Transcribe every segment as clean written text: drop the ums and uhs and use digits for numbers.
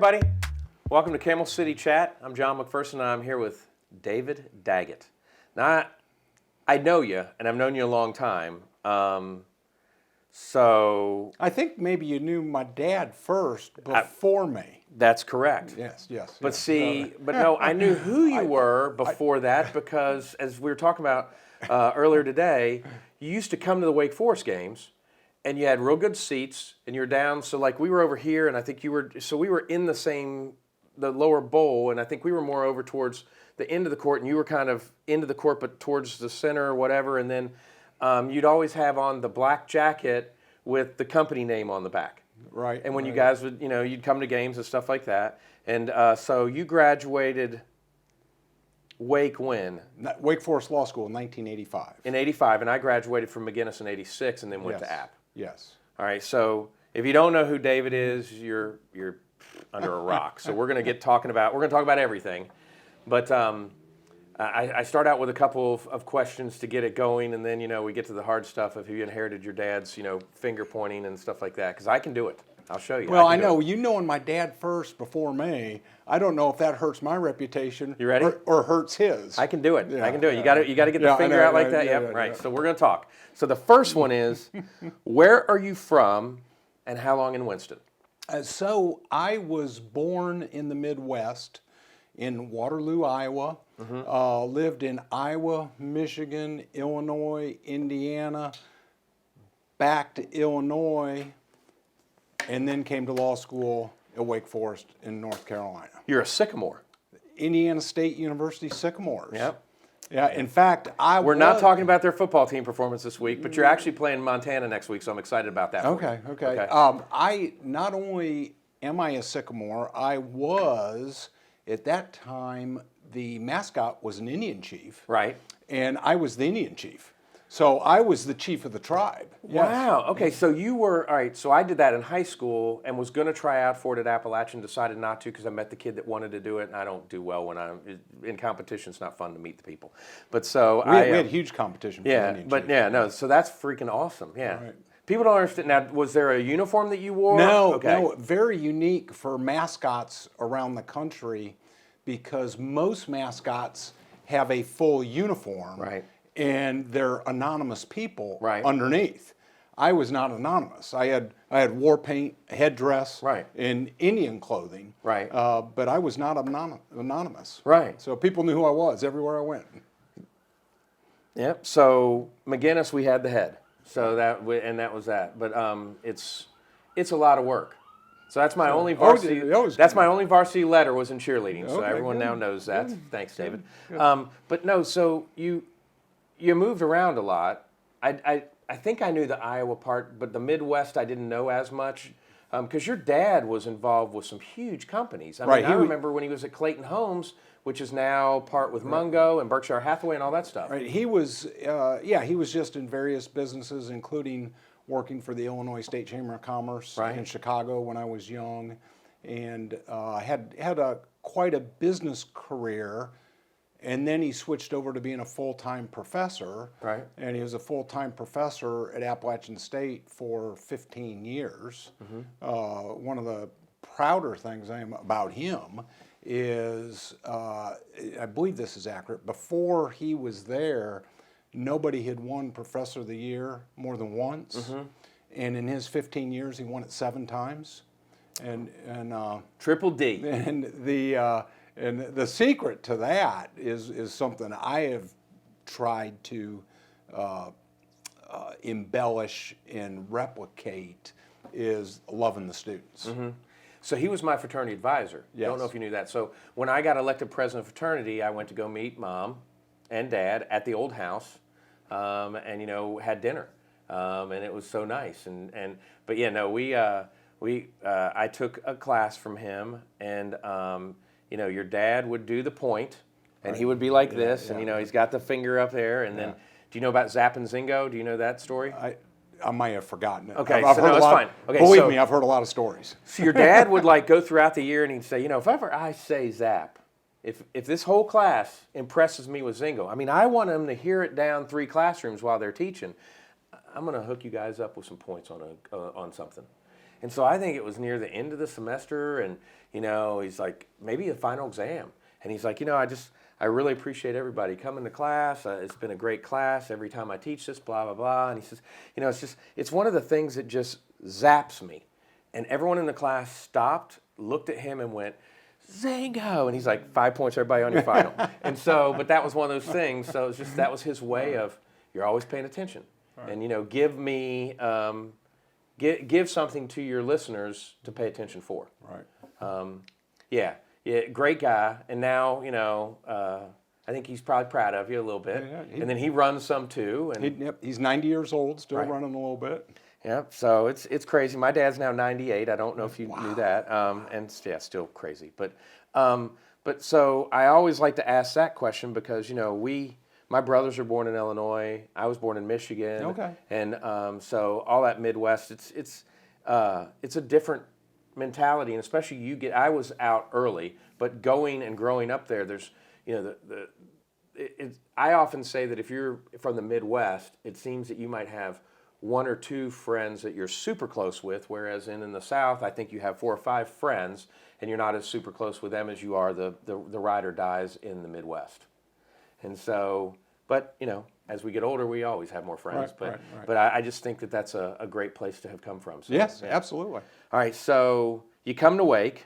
everybody. Welcome to Camel City Chat. I'm John McPherson, and I'm here with David Daggett. Now, I know you, and I've known you a long time. So I think maybe you knew my dad first before me. That's correct. Yes. But no, I knew who you were before that because, as we were talking about earlier today, you used to come to the Wake Forest games, and you had real good seats, and you're down. So, like, we were over here, and I think you were. So we were in the lower bowl, and I think we were more over towards the end of the court, and you were kind of into the court, but towards the center or whatever. And then you'd always have on the black jacket with the company name on the back. Right. And when you guys would, you'd come to games and stuff like that. And so you graduated Wake when? Wake Forest Law School in 1985. In 85, and I graduated from McGinnis in 86 and then went to App. Yes. All right, so if you don't know who David is, you're under a rock. So we're going to talk about everything. But I start out with a couple of questions to get it going, and then, we get to the hard stuff of who you inherited your dad's, finger pointing and stuff like that, because I can do it. I'll show you. Well, I know. You knowing my dad first before me, I don't know if that hurts my reputation. You ready? Or hurts his. I can do it. Yeah, I can do it. You got to get the finger out like that. Yep, right. So we're going to talk. So the first one is, where are you from, and how long in Winston? So I was born in the Midwest, in Waterloo, Iowa. Lived in Iowa, Michigan, Illinois, Indiana, back to Illinois, and then came to law school at Wake Forest in North Carolina. You're a Sycamore. Indiana State University Sycamores. Yep. Yeah, in fact, We're not talking about their football team performance this week, but you're actually playing Montana next week, so I'm excited about that. Okay. I not only am I a Sycamore, I was, at that time, the mascot was an Indian chief. Right. And I was the Indian chief. So I was the chief of the tribe. Yes. Wow. Okay, so you were, all right, so I did that in high school and was going to try out for it at Appalachian, decided not to because I met the kid that wanted to do it, and I don't do well when I'm in competition. It's not fun to meet the people. But so we had huge competition for Indian chief. So that's freaking awesome. Yeah. Right. People don't understand. Now, was there a uniform that you wore? No, very unique for mascots around the country because most mascots have a full uniform. Right. And they're anonymous people right. underneath. I was not anonymous. I had war paint, headdress, right. and Indian clothing. Right. But I was not anonymous. Right. So people knew who I was everywhere I went. Yep. So McGinnis, we had the head. So that was that. But it's a lot of work. So that's my only varsity. That's my only varsity letter was in cheerleading. So everyone now knows that. Thanks, David. But no, so you moved around a lot. I think I knew the Iowa part, but the Midwest I didn't know as much because your dad was involved with some huge companies. I remember when he was at Clayton Homes, which is now part with Mungo and Berkshire Hathaway and all that stuff. Right. He was, he was just in various businesses, including working for the Illinois State Chamber of Commerce in Chicago when I was young, and had quite a business career. And then he switched over to being a full-time professor. Right. And he was a full-time professor at Appalachian State for 15 years. One of the prouder things I am about him is, I believe this is accurate, before he was there, nobody had won Professor of the Year more than once. And in his 15 years, he won it 7 times. And Triple D. And the secret to that is something I have tried to embellish and replicate is loving the students. So he was my fraternity advisor. Yes. I don't know if you knew that. So when I got elected president of fraternity, I went to go meet Mom and Dad at the old house, and had dinner, and it was so nice. But yeah, no, I took a class from him, and your dad would do the point, and he would be like this, and he's got the finger up there, and then, do you know about Zap and Zingo? Do you know that story? I might have forgotten it. Okay, I've heard it's fine. Okay, believe me, I've heard a lot of stories. So your dad would go throughout the year, and he'd say, if ever I say Zap, if this whole class impresses me with Zingo, I want them to hear it down 3 classrooms while they're teaching. I'm going to hook you guys up with some points on something. And so I think it was near the end of the semester, and he's like, maybe a final exam, and he's like, I really appreciate everybody coming to class. It's been a great class every time I teach this, blah blah blah. And he says, it's one of the things that just zaps me. And everyone in the class stopped, looked at him, and went, Zango, and he's like, 5 points, everybody, on your final. And so, but that was one of those things. So it's just, that was his way of, you're always paying attention, and give me, give something to your listeners to pay attention for. Right. Yeah, great guy, and now I think he's probably proud of you a little bit. Yeah, and then he runs some too. And he's 90 years old, still running a little bit. Yep. So it's crazy. My dad's now 98. I don't know if you knew that. And yeah, still crazy. But so I always like to ask that question because my brothers are born in Illinois. I was born in Michigan. Okay. And so all that Midwest, it's a different mentality, and especially I was out early, but going and growing up there, there's I often say that if you're from the Midwest, it seems that you might have one or two friends that you're super close with, whereas in the South, I think you have 4 or 5 friends, and you're not as super close with them as you are the ride or dies in the Midwest. And so, but as we get older, we always have more friends. But I just think that that's a great place to have come from. So, yes, absolutely. All right, so you come to Wake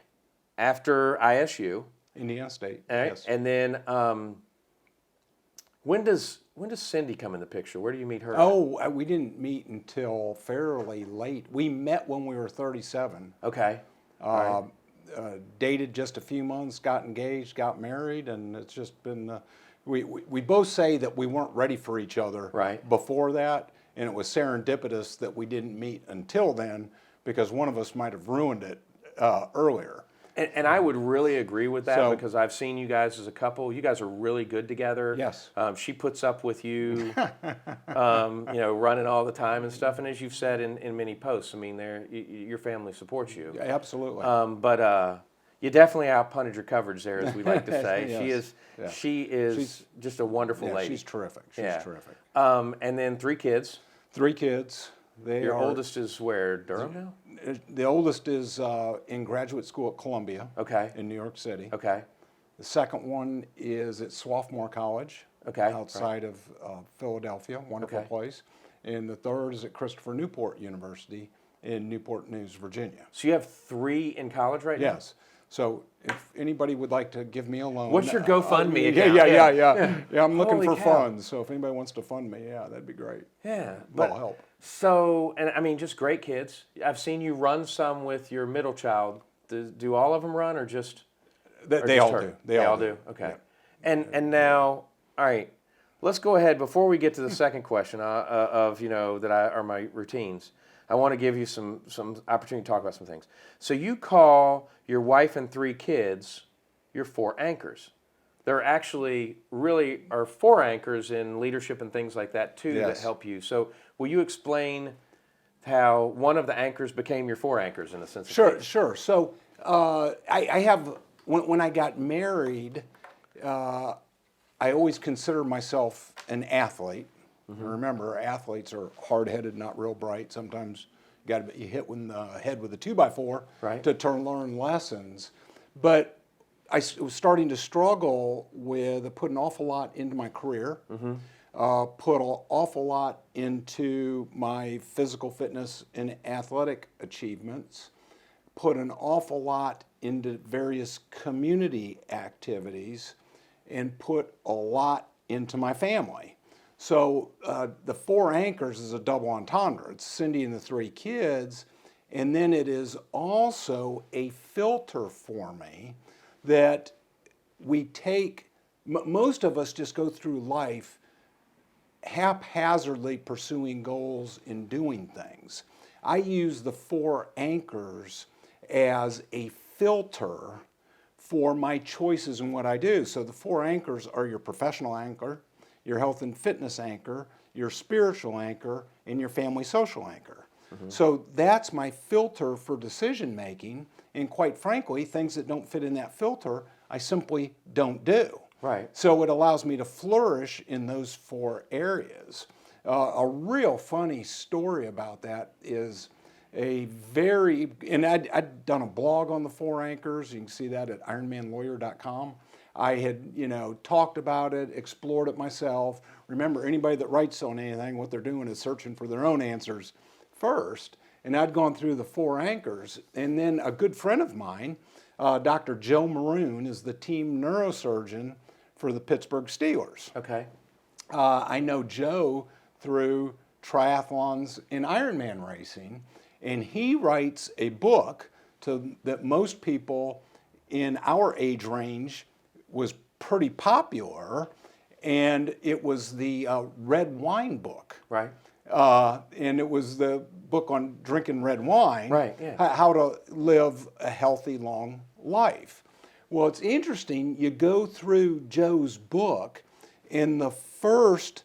after ISU, Indiana State. Right? Yes. And then when does Cindy come in the picture? Where do you meet her? Oh, we didn't meet until fairly late. We met when we were 37. Okay. Dated just a few months, got engaged, got married, and it's just been. We both say that we weren't ready for each other before that, and it was serendipitous that we didn't meet until then because one of us might have ruined it earlier. And I would really agree with that because I've seen you guys as a couple. You guys are really good together. Yes. She puts up with you, running all the time and stuff. And as you've said in many posts, I mean, your family supports you. Yeah, absolutely. But you definitely outpunted your coverage there, as we like to say. Yes. She's just a wonderful lady. She's terrific. She's terrific. And then 3 kids. 3 kids. Your oldest is where, Durham now? The oldest is in graduate school at Columbia. Okay. In New York City. Okay. The second one is at Swarthmore College. Okay. Outside of Philadelphia, wonderful place. And the third is at Christopher Newport University in Newport News, Virginia. So you have 3 in college right now? Yes. So if anybody would like to give me a loan. What's your GoFundMe account? Yeah, I'm looking for funds. So if anybody wants to fund me, that'd be great. Yeah. That'll help. So, and I mean, just great kids. I've seen you run some with your middle child. Do all of them run or just? They all do. They all do. Okay. Yeah. And now, all right, let's go ahead before we get to the second question of that are my routines. I want to give you some opportunity to talk about some things. So you call your wife and 3 kids your 4 anchors. There actually really are 4 anchors in leadership and things like that too that help you. So will you explain how one of the anchors became your 4 anchors in a sense? Sure. So I have when I got married, I always considered myself an athlete. Mm-hmm. Remember, athletes are hard-headed, not real bright. Sometimes you got to be hit in the head with a 2x4 to learn lessons. But I was starting to struggle with put an awful lot into my career, put an awful lot into my physical fitness and athletic achievements, put an awful lot into various community activities, and put a lot into my family. So the 4 anchors is a double entendre. It's Cindy and the 3 kids, and then it is also a filter for me that we take. Most of us just go through life haphazardly pursuing goals and doing things. I use the 4 anchors as a filter for my choices in what I do. So the 4 anchors are your professional anchor, your health and fitness anchor, your spiritual anchor, and your family social anchor. Mm-hmm. So that's my filter for decision making, and quite frankly, things that don't fit in that filter, I simply don't do. Right. So it allows me to flourish in those 4 areas. A real funny story about that is and I'd done a blog on the 4 anchors. You can see that at ironmanlawyer.com. I had, talked about it, explored it myself. Remember, anybody that writes on anything, what they're doing is searching for their own answers first. And I'd gone through the 4 anchors. And then a good friend of mine, Dr. Joe Maroon, is the team neurosurgeon for the Pittsburgh Steelers. Okay. I know Joe through triathlons and Ironman racing, and he writes a book that most people in our age range was pretty popular, and it was the red wine book. Right. And it was the book on drinking red wine. Right, yeah. How to live a healthy, long life. Well, it's interesting. You go through Joe's book, in the first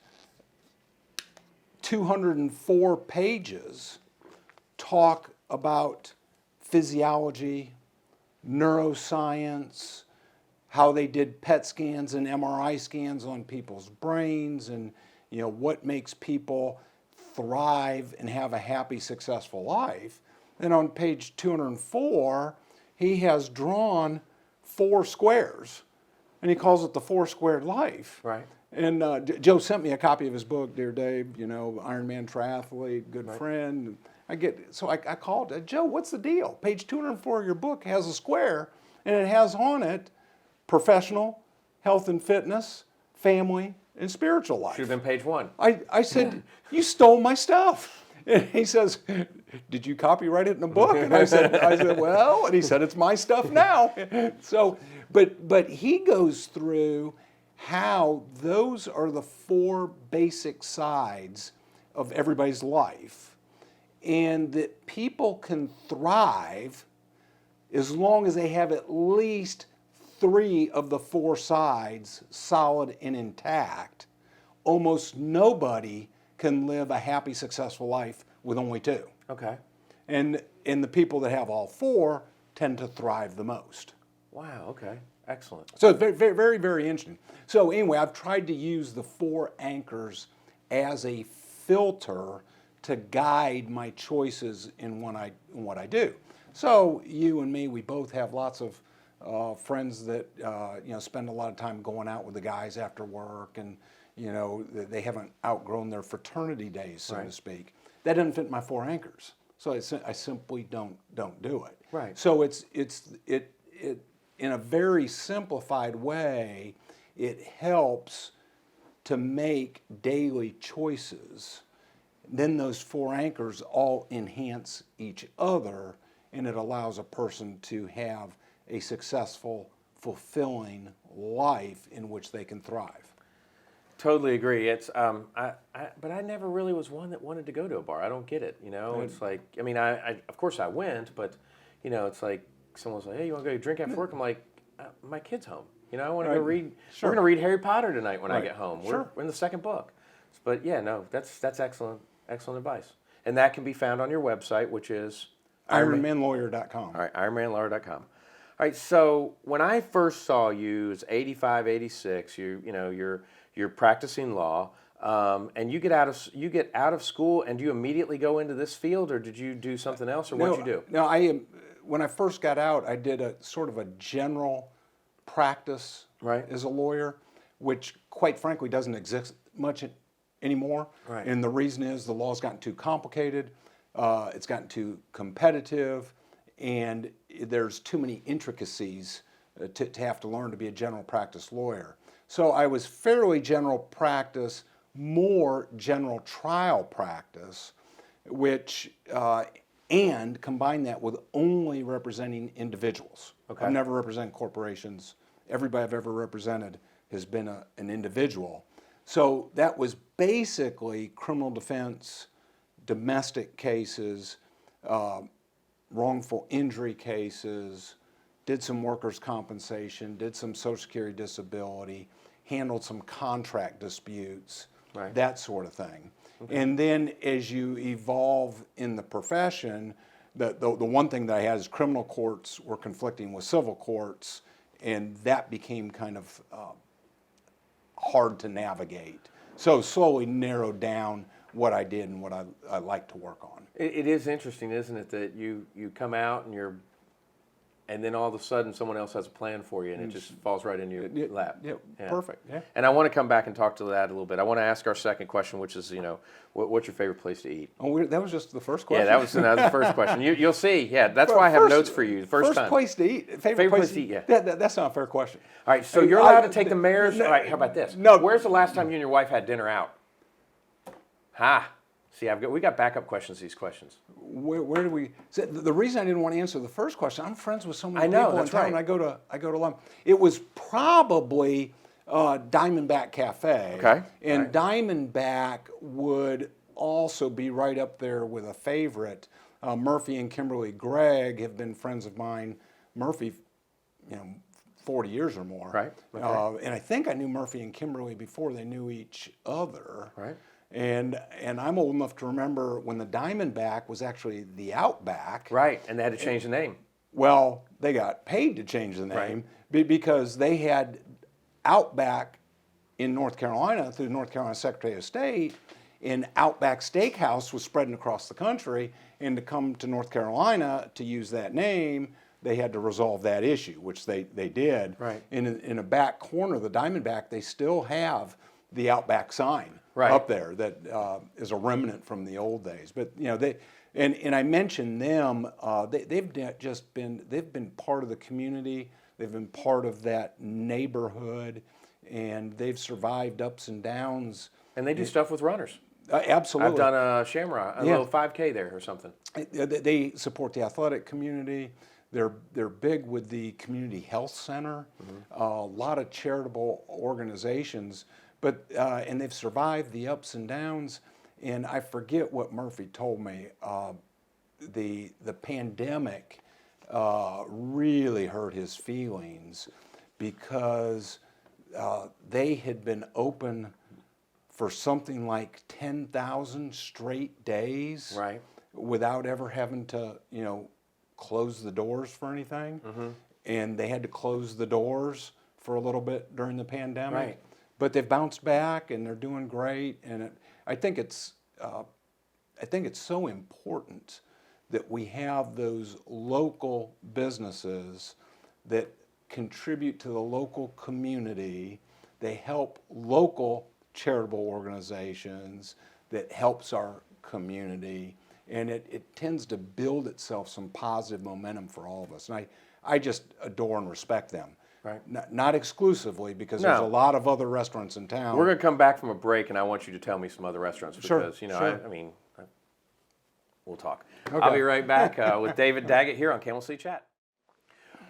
204 pages talk about physiology, neuroscience, how they did PET scans and MRI scans on people's brains, and what makes people thrive and have a happy, successful life. Then on page 204, he has drawn 4 squares, and he calls it the 4 squared life. Right. And Joe sent me a copy of his book, Dear Dave, Ironman triathlete, good friend. I called Joe, what's the deal? Page 204 of your book has a square, and it has on it professional, health and fitness, family, and spiritual life. Should have been page 1. I said, you stole my stuff. And he says, did you copyright it in a book? And I said, well, and he said, it's my stuff now. So, but he goes through how those are the 4 basic sides of everybody's life, and that people can thrive as long as they have at least 3 of the 4 sides solid and intact. Almost nobody can live a happy, successful life with only 2. Okay. And the people that have all 4 tend to thrive the most. Wow, okay. Excellent. So it's very, very, very, very interesting. So anyway, I've tried to use the 4 anchors as a filter to guide my choices in what I do. So you and me, we both have lots of friends that spend a lot of time going out with the guys after work, and they haven't outgrown their fraternity days, so to speak. That doesn't fit my 4 anchors, so I simply don't do it. Right. So it in a very simplified way, it helps to make daily choices. Then those 4 anchors all enhance each other, and it allows a person to have a successful, fulfilling life in which they can thrive. Totally agree. It's but I never really was one that wanted to go to a bar. I don't get it. It's like, I of course I went, but it's like someone's like, hey, you want to go drink after work? I'm like, my kid's home. I want to go read. Sure. We're going to read Harry Potter tonight when I get home. We're in the 2nd book. But yeah, no, that's excellent advice. And that can be found on your website, which is ironmanlawyer.com. All right, ironmanlawyer.com. All right, so when I first saw you, it's 85, 86. You're practicing law, and you get out of school, and do you immediately go into this field, or did you do something else, or what'd you do? No, when I first got out, I did a sort of a general practice as a lawyer, which quite frankly doesn't exist much anymore. Right. And the reason is the law's gotten too complicated, it's gotten too competitive, and there's too many intricacies to have to learn to be a general practice lawyer. So I was fairly general practice, more general trial practice, which and combine that with only representing individuals. Okay. I've never represented corporations. Everybody I've ever represented has been an individual. So that was basically criminal defense, domestic cases, wrongful injury cases, did some workers' compensation, did some Social Security disability, handled some contract disputes, that sort of thing. Okay. And then as you evolve in the profession, the one thing that I had is criminal courts were conflicting with civil courts, and that became kind of hard to navigate. So slowly narrowed down what I did and what I like to work on. It is interesting, isn't it, that you come out and then all of a sudden someone else has a plan for you and it just falls right in your lap. Yeah, perfect. Yeah. And I want to come back and talk to that a little bit. I want to ask our second question, which is, what's your favorite place to eat? Oh, that was just the first question? Yeah, that was the first question. You'll see. Yeah, that's why I have notes for you. First time. Place to eat. Favorite place to eat, yeah. That's not a fair question. All right, so you're allowed to take the mares. All right, how about this? No. Where's the last time you and your wife had dinner out? See, we got backup questions to these questions. Where do we? So the reason I didn't want to answer the first question, I'm friends with so many I know, people in that's town. right. I go to lunch. It was probably Diamondback Cafe. Okay. And Right. Diamondback would also be right up there with a favorite. Murphy and Kimberly Gregg have been friends of mine. Murphy, 40 years or more. Right. Okay. And I think I knew Murphy and Kimberly before they knew each other. Right. And I'm old enough to remember when the Diamondback was actually the Outback. Right, and they had to change the name. Well, they got paid to change the name because they had Outback in North Carolina through the North Carolina Secretary of State, and Outback Steakhouse was spreading across the country, and to come to North Carolina to use that name, they had to resolve that issue, which they did. Right. In a back corner of the Diamondback, they still have the Outback sign. Right. Up there that is a remnant from the old days. But they and I mentioned them. They've been part of the community. They've been part of that neighborhood, and they've survived ups and downs. And they do stuff with runners. Absolutely. I've done a Shamrock, a little 5K there or something. They support the athletic community. They're big with the community health center. A lot of charitable organizations. But and they've survived the ups and downs, and I forget what Murphy told me. The pandemic really hurt his feelings because they had been open for something like 10,000 straight days, Right. without ever having to close the doors for anything, and they had to close the doors for a little bit during the pandemic. Right. But they've bounced back and they're doing great, and I think it's so important that we have those local businesses that contribute to the local community. They help local charitable organizations that helps our community, and it tends to build itself some positive momentum for all of us. And I just adore and respect them. Right. Not exclusively, because there's a lot of other restaurants in town. We're going to come back from a break, and I want you to tell me some other restaurants because, Sure. We'll talk. Okay. I'll be right back with David Daggett here on Camel Seat Chat.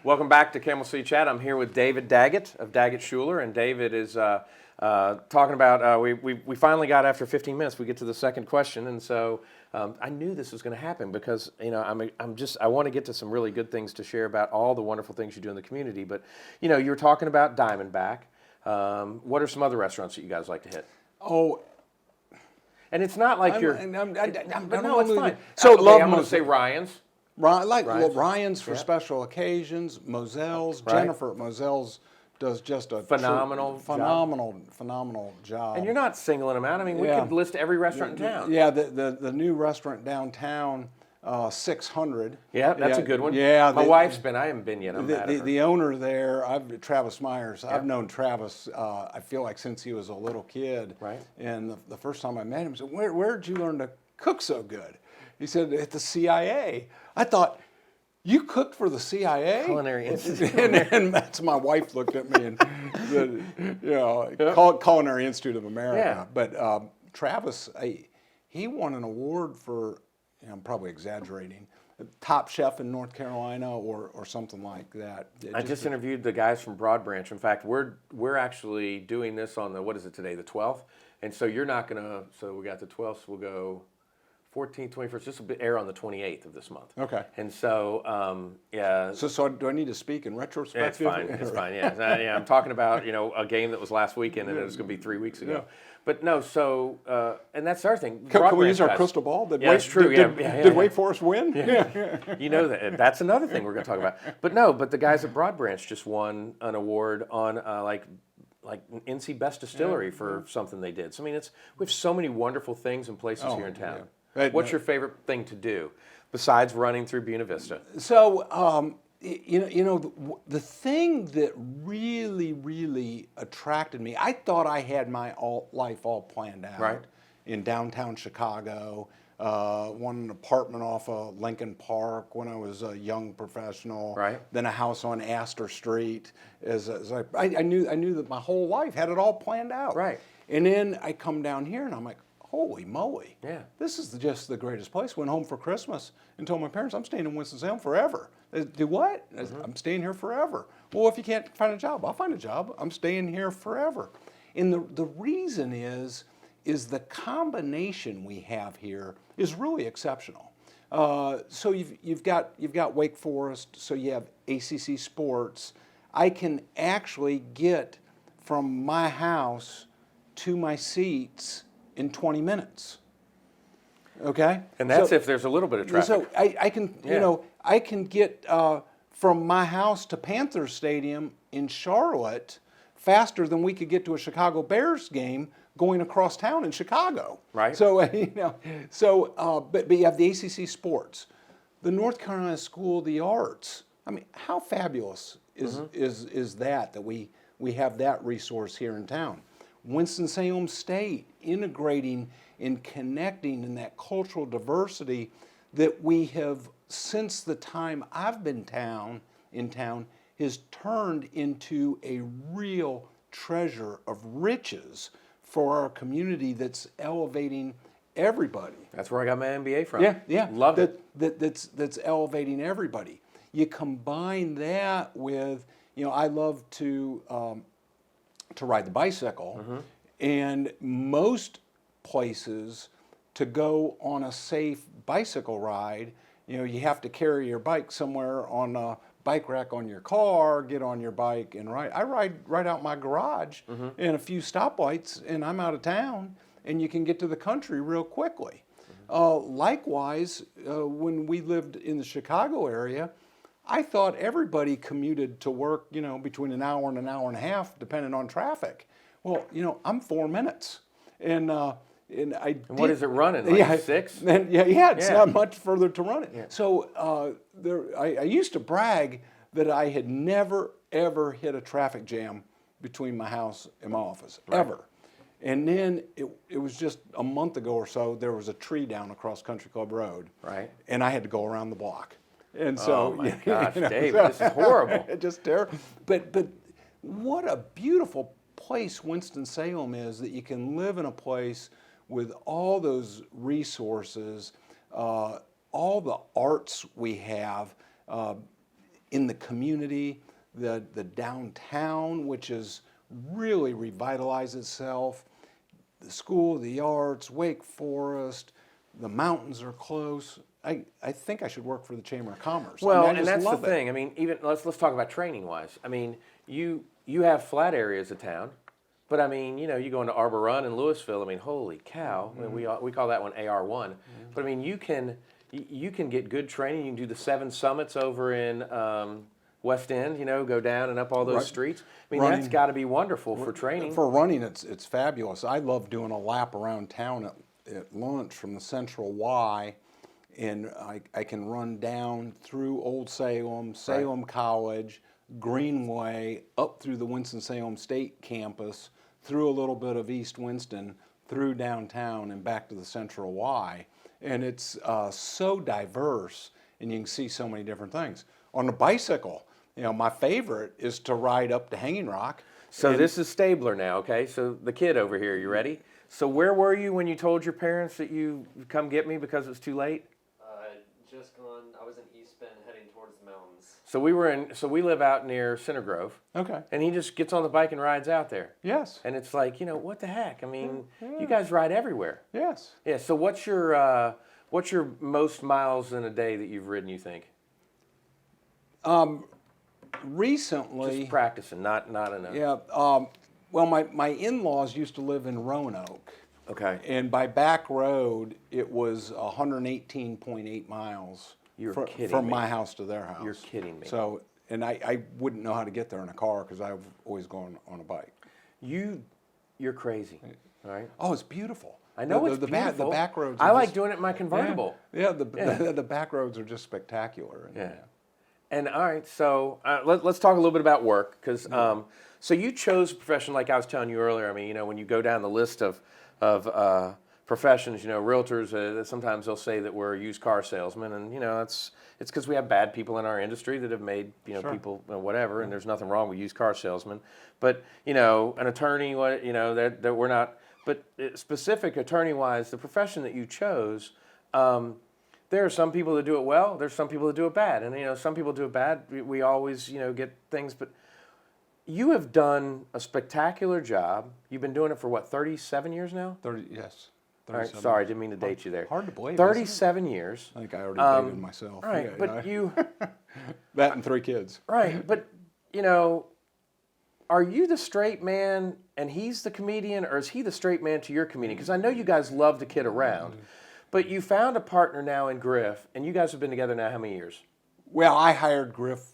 Welcome back to Camel Seat Chat. I'm here with David Daggett of Daggett Shuler, and David is talking about, we finally got, after 15 minutes, we get to the second question, and so I knew this was going to happen because, I want to get to some really good things to share about all the wonderful things you do in the community, but, you were talking about Diamondback. What are some other restaurants that you guys like to hit? Oh, and it's not like it's fine. So I'm going to say Ryan's. Ryan's for special occasions. Moselle's. Right. Jennifer at Moselle's does just a phenomenal job. And you're not singling them out. I mean, we could list every restaurant in town. Yeah, the new restaurant downtown, 600. Yeah, that's a good one. Yeah, my wife's been. I haven't been yet. I'm mad at her. The owner there, Travis Myers. I've known Travis. I feel like since he was a little kid. Right. And the first time I met him, I said, "Where did you learn to cook so good?" He said, "At the CIA." I thought, "You cooked for the CIA?" Culinary Institute. and that's my wife looked at me and said, Culinary Institute of America. Yeah. But Travis, he won an award for, I'm probably exaggerating, top chef in North Carolina or something like that. I just interviewed the guys from Broad Branch. In fact, we're actually doing this on the, what is it today, the 12th? And so you're not going to, so we got the 12th, so we'll go 14th, 21st. This will air on the 28th of this month. Okay. And so, yeah. So do I need to speak in retrospect? It's fine. It's fine. Yeah. I'm talking about, a game that was last weekend and it was going to be 3 weeks ago. Yeah. But no, so, and that's our thing. Can we use our crystal ball? It's true. Did Wake Forest win? Yeah. You know that. That's another thing we're going to talk about. But the guys at Broad Branch just won an award on, like NC Best Distillery for something they did. So I mean, we have so many wonderful things and places here in town. Yeah. What's your favorite thing to do besides running through Buena Vista? So, the thing that really, really attracted me, I thought I had my life all planned out. Right. In downtown Chicago, won an apartment off of Lincoln Park when I was a young professional. Right. Then a house on Astor Street. I knew that my whole life had it all planned out. Right. And then I come down here and I'm like, holy moly. Yeah. This is just the greatest place. Went home for Christmas and told my parents, I'm staying in Winston-Salem forever. They said, do what? I'm staying here forever. Well, if you can't find a job, I'll find a job. I'm staying here forever. And the reason is the combination we have here is really exceptional. So you've got Wake Forest, so you have ACC sports. I can actually get from my house to my seats in 20 minutes. Okay? And that's if there's a little bit of traffic. So I can, I can get from my house to Panther Stadium in Charlotte faster than we could get to a Chicago Bears game going across town in Chicago. Right. So, but you have the ACC sports, the North Carolina School of the Arts. I mean, how fabulous is that we have that resource here in town. Winston-Salem State integrating and connecting in that cultural diversity that we have, since the time I've been in town, has turned into a real treasure of riches for our community that's elevating everybody. That's where I got my MBA from. Yeah. Loved it. That's elevating everybody. You combine that with, I love to ride the bicycle, and most places to go on a safe bicycle ride, you have to carry your bike somewhere on a bike rack on your car, get on your bike and ride. I ride right out my garage in a few stoplights and I'm out of town, and you can get to the country real quickly. Likewise, when we lived in the Chicago area, I thought everybody commuted to work, between an hour and a half, depending on traffic. Well, I'm 4 minutes, and what is it running? Like 6? It's not much further to run it. Yeah. So I used to brag that I had never ever hit a traffic jam between my house and my office ever. And then it was just a month ago or so, there was a tree down across Country Club Road. Right. And I had to go around the block. And so, oh my gosh, Dave, this is horrible. Just terrible. But what a beautiful place Winston-Salem is, that you can live in a place with all those resources, all the arts we have in the community, the downtown, which has really revitalized itself, the School of the Arts, Wake Forest, the mountains are close. I think I should work for the Chamber of Commerce. Well, and that's the thing. I mean, even let's talk about training wise. I mean, you have flat areas of town, but I mean, you go into Arbor Run in Louisville. I mean, holy cow! I mean, we call that one AR1. But I mean, you can get good training. You can do the 7 summits over in West End. Go down and up all those streets. I mean, that's got to be wonderful for training. For running, it's fabulous. I love doing a lap around town at lunch from the Central Y. And I can run down through Old Salem, Salem College, Greenway, up through the Winston-Salem State campus, through a little bit of East Winston, through downtown, and back to the Central Y. And it's so diverse, and you can see so many different things. On the bicycle, my favorite is to ride up to Hanging Rock. So this is Stabler now, okay? So the kid over here, you ready? So where were you when you told your parents that you come get me because it was too late? Just gone. I was in East Bend heading towards the mountains. So we live out near Center Grove. Okay. And he just gets on the bike and rides out there. Yes. And it's like, what the heck? I mean, you guys ride everywhere. Yes. Yeah. So what's your most miles in a day that you've ridden, you think? Recently. Just practicing, not enough. Yeah. Well, my in-laws used to live in Roanoke. Okay. And by back road, it was 118.8 miles. You're kidding from me. my house to their house. You're kidding me. So, and I wouldn't know how to get there in a car because I've always gone on a bike. you're crazy, right? Oh, it's beautiful. I know it's beautiful. The back roads. I like doing it in my convertible. Yeah, the back roads are just spectacular. And, yeah. And all right, so let's talk a little bit about work, because so you chose a profession like I was telling you earlier. I mean, when you go down the list of professions, realtors, sometimes they'll say that we're used car salesmen, and it's because we have bad people in our industry that have made Sure. people whatever, and there's nothing wrong with used car salesmen. But an attorney, that we're not. But specific attorney-wise, the profession that you chose. There are some people that do it well. There's some people that do it bad, and some people do it bad. We always get things, but you have done a spectacular job. You've been doing it for what, 37 years now? 30, yes. All right, sorry, didn't mean to date you there. Hard to believe. 37 years. I think I already dated myself. Right, Yeah, but you. That and 3 kids. Right, but are you the straight man and he's the comedian, or is he the straight man to your comedian? Because I know you guys love to kid around. But you found a partner now in Griff, and you guys have been together now how many years? Well, I hired Griff,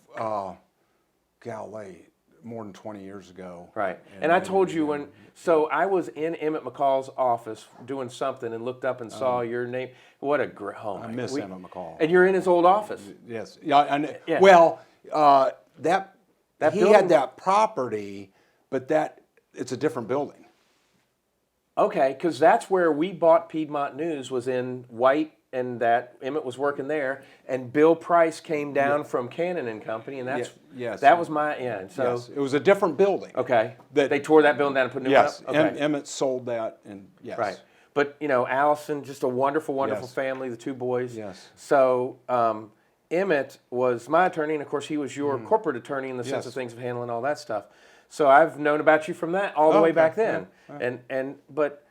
more than 20 years ago. Right. And I told you so I was in Emmett McCall's office doing something and looked up and saw your name. What a great home. I miss Emmett McCall. And you're in his old office. Yes. Yeah. Yeah. Well, that he building- had that property, but it's a different building. Okay, because that's where we bought Piedmont News, was in White, and that Emmett was working there, and Bill Price came down from Cannon and Company, and that's Yes. that was my end. So Yes. It was a different building. okay, That- they tore that building down and put a new Yes. one up. Okay. Emmett sold that, and yes. Right. But, Allison, just a wonderful, wonderful Yes. family, the 2 boys. Yes. So Emmett was my attorney, and of course he was your corporate attorney in the sense Yes. of things of handling all that stuff. So I've known about you from that all the way Okay. back then. Yeah. But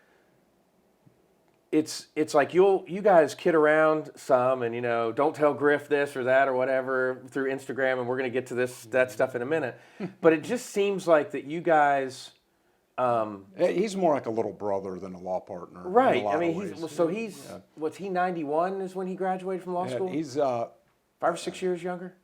it's like you guys kid around some, and don't tell Griff this or that or whatever through Instagram, and we're going to get to that stuff in a minute. But it just seems like that you guys. He's more like a little brother than a law partner. in a Right. lot I of mean, ways. what's he 91 is when he graduated from law school? He's 5 or 6 years younger?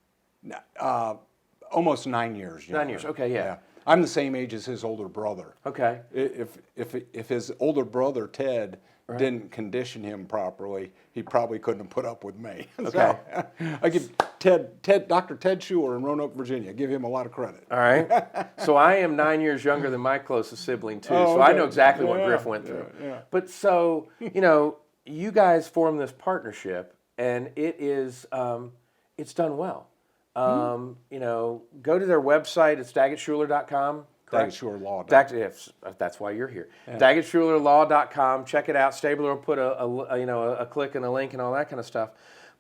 almost 9 years younger. 9 years. Okay, yeah. I'm the same age as his older brother. Okay. If his older brother Ted didn't condition him properly, he probably couldn't have put up with me. Okay. So, I give Dr. Ted Shuler in Roanoke, Virginia. Give him a lot of credit. All right. So I am 9 years younger than my closest sibling too. Oh, So I okay. know exactly what Yeah, Griff went through. yeah. But so you guys formed this partnership, and it's done well. Go to their website. It's DaggettShuler.com. Daggett Shuler Law. That's why you're here. Yeah. DaggettShulerLaw.com. Check it out. Stabler will put a click and a link and all that kind of stuff.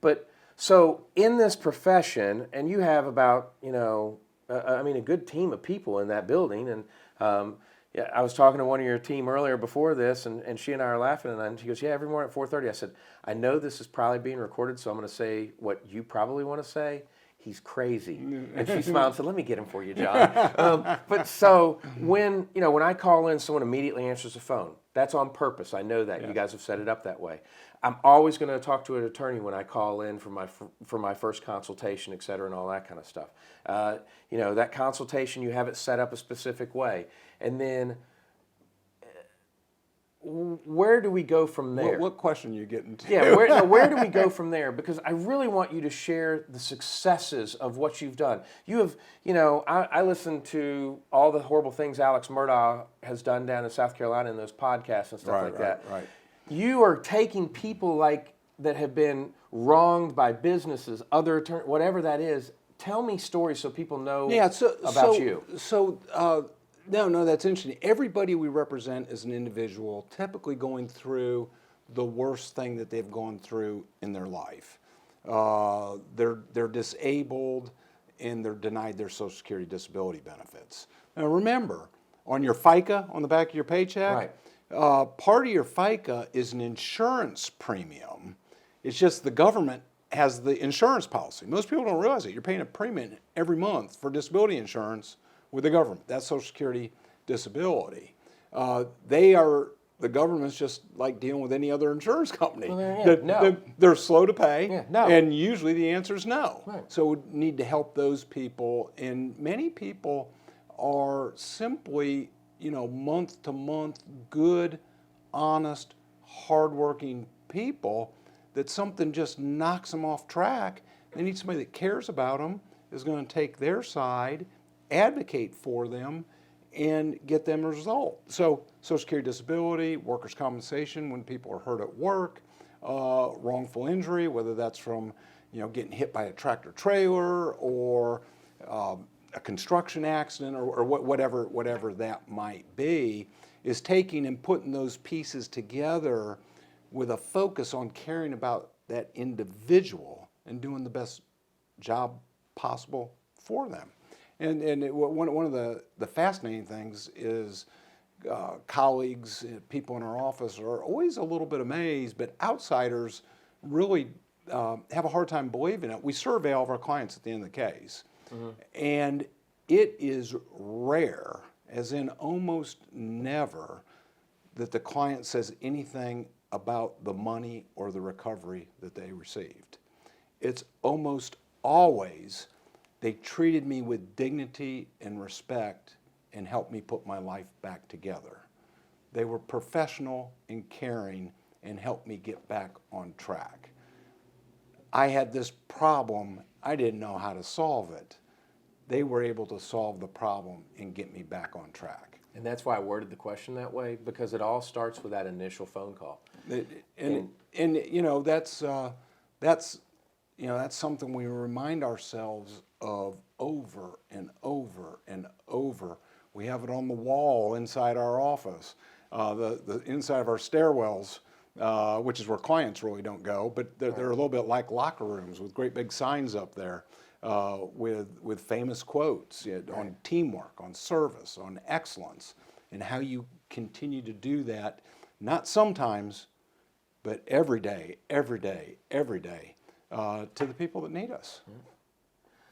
But so in this profession, and you have about a good team of people in that building. And I was talking to one of your team earlier before this, and she and I are laughing, and she goes, "Yeah, every morning at 4:30." I said, "I know this is probably being recorded, so I'm going to say what you probably want to say. He's crazy." And she smiled and said, "Let me get him for you, John." But so when I call in, someone immediately answers the phone. That's on purpose. I know that. You guys have set it up that way. I'm always going to talk to an attorney when I call in for my first consultation, et cetera, and all that kind of stuff. That consultation, you have it set up a specific way. And then where do we go from there? What question are you getting to? Yeah, where do we go from there? Because I really want you to share the successes of what you've done. You have, I listen to all the horrible things Alex Murdaugh has done down in South Carolina in those podcasts and stuff like that. Right. You are taking people that have been wronged by businesses, other attorneys, whatever that is. Tell me stories so people know about you. No, that's interesting. Everybody we represent is an individual typically going through the worst thing that they've gone through in their life. They're disabled and they're denied their Social Security disability benefits. Now remember, on your FICA, on the back of your paycheck, part of your FICA is an insurance premium. It's just the government has the insurance policy. Most people don't realize it. You're paying a premium every month for disability insurance with the government. That's Social Security disability. The government's just like dealing with any other insurance company. No. They're slow to pay, no. and usually the answer is no. Right. So we need to help those people, and many people are simply, month to month, good, honest, hardworking people, that something just knocks them off track. They need somebody that cares about them, is going to take their side, advocate for them, and get them a result. So Social Security disability, workers' compensation when people are hurt at work, wrongful injury, whether that's from getting hit by a tractor trailer or a construction accident or whatever that might be, is taking and putting those pieces together with a focus on caring about that individual and doing the best job possible for them. And one of the fascinating things is colleagues, people in our office are always a little bit amazed, but outsiders really have a hard time believing it. We survey all of our clients at the end of the case, and it is rare, as in almost never, that the client says anything about the money or the recovery that they received. It's almost always they treated me with dignity and respect and helped me put my life back together. They were professional and caring and helped me get back on track. I had this problem, I didn't know how to solve it. They were able to solve the problem and get me back on track. And that's why I worded the question that way, because it all starts with that initial phone call. That's something we remind ourselves of over and over and over. We have it on the wall inside our office, the inside of our stairwells, which is where clients really don't go, but they're a little bit like locker rooms with great big signs up there with famous quotes on teamwork, on service, on excellence, and how you continue to do that, not sometimes, but every day, every day, every day, to the people that need us.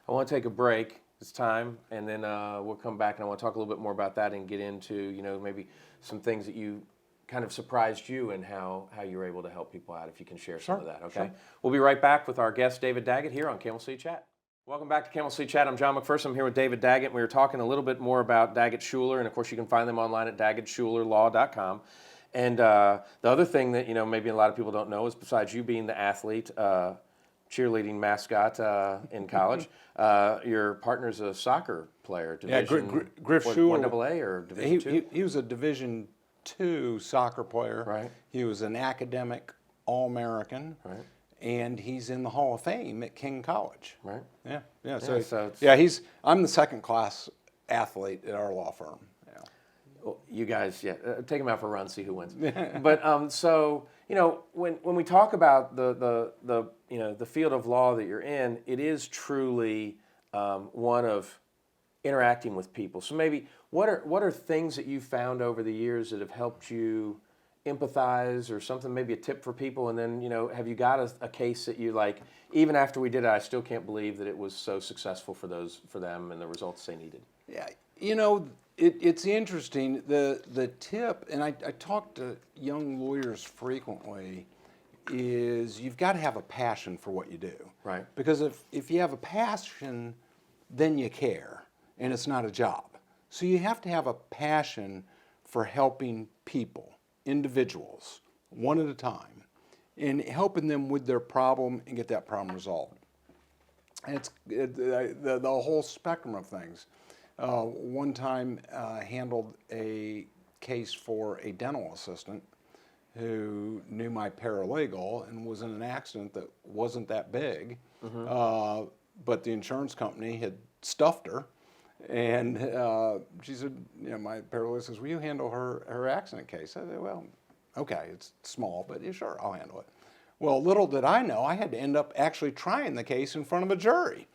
I want to take a break. It's time, and then we'll come back, and I want to talk a little bit more about that and get into, maybe some things that you kind of surprised you and how you were able to help people out, if you can share some of that, okay? Sure. We'll be right back with our guest, David Daggett, here on Camel City Chat. Welcome back to Camel City Chat. I'm John McPherson. I'm here with David Daggett. We were talking a little bit more about Daggett Shuler, and of course you can find them online at daggettshulerlaw.com. And the other thing that, maybe a lot of people don't know is, besides you being the athlete, cheerleading mascot in college, your partner's a soccer player. Division, Griff Shuler. 1AA or Division 2? He was a Division 2 soccer player. Right. He was an academic All-American. Right. And he's in the Hall of Fame at King College. Right. Yeah. So I'm the second class athlete at our law firm. Yeah. Well, you guys, take him out for a run, see who wins. But so when we talk about the field of law that you're in, it is truly one of interacting with people. So maybe what are things that you found over the years that have helped you empathize, or something, maybe a tip for people? And then have you got a case that you like, even after we did it, I still can't believe that it was so successful for them and the results they needed? Yeah, it's interesting. The tip, and I talk to young lawyers frequently, is you've got to have a passion for what you do. Right. Because if you have a passion, then you care, and it's not a job. So you have to have a passion for helping people, individuals, one at a time, and helping them with their problem and get that problem resolved. And it's the whole spectrum of things. One time handled a case for a dental assistant who knew my paralegal and was in an accident that wasn't that big, but the insurance company had stuffed her. And she said, my paralegal says, will you handle her accident case? I said, well, okay, it's small, but yeah, sure, I'll handle it. Well, little did I know, I had to end up actually trying the case in front of a jury.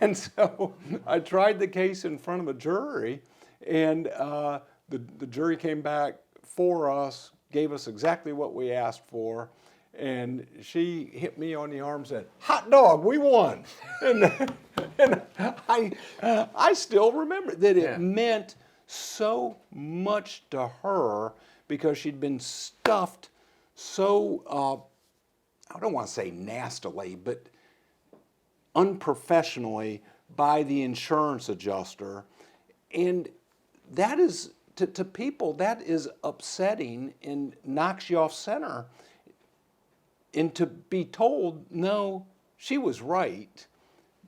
And so I tried the case in front of a jury, and the jury came back for us, gave us exactly what we asked for, and she hit me on the arm and said, hot dog, we won. And I still remember that it meant so much to her, because she'd been stuffed so, I don't want to say nastily, but unprofessionally by the insurance adjuster. And that is, to people, that is upsetting and knocks you off center. And to be told, no, she was right,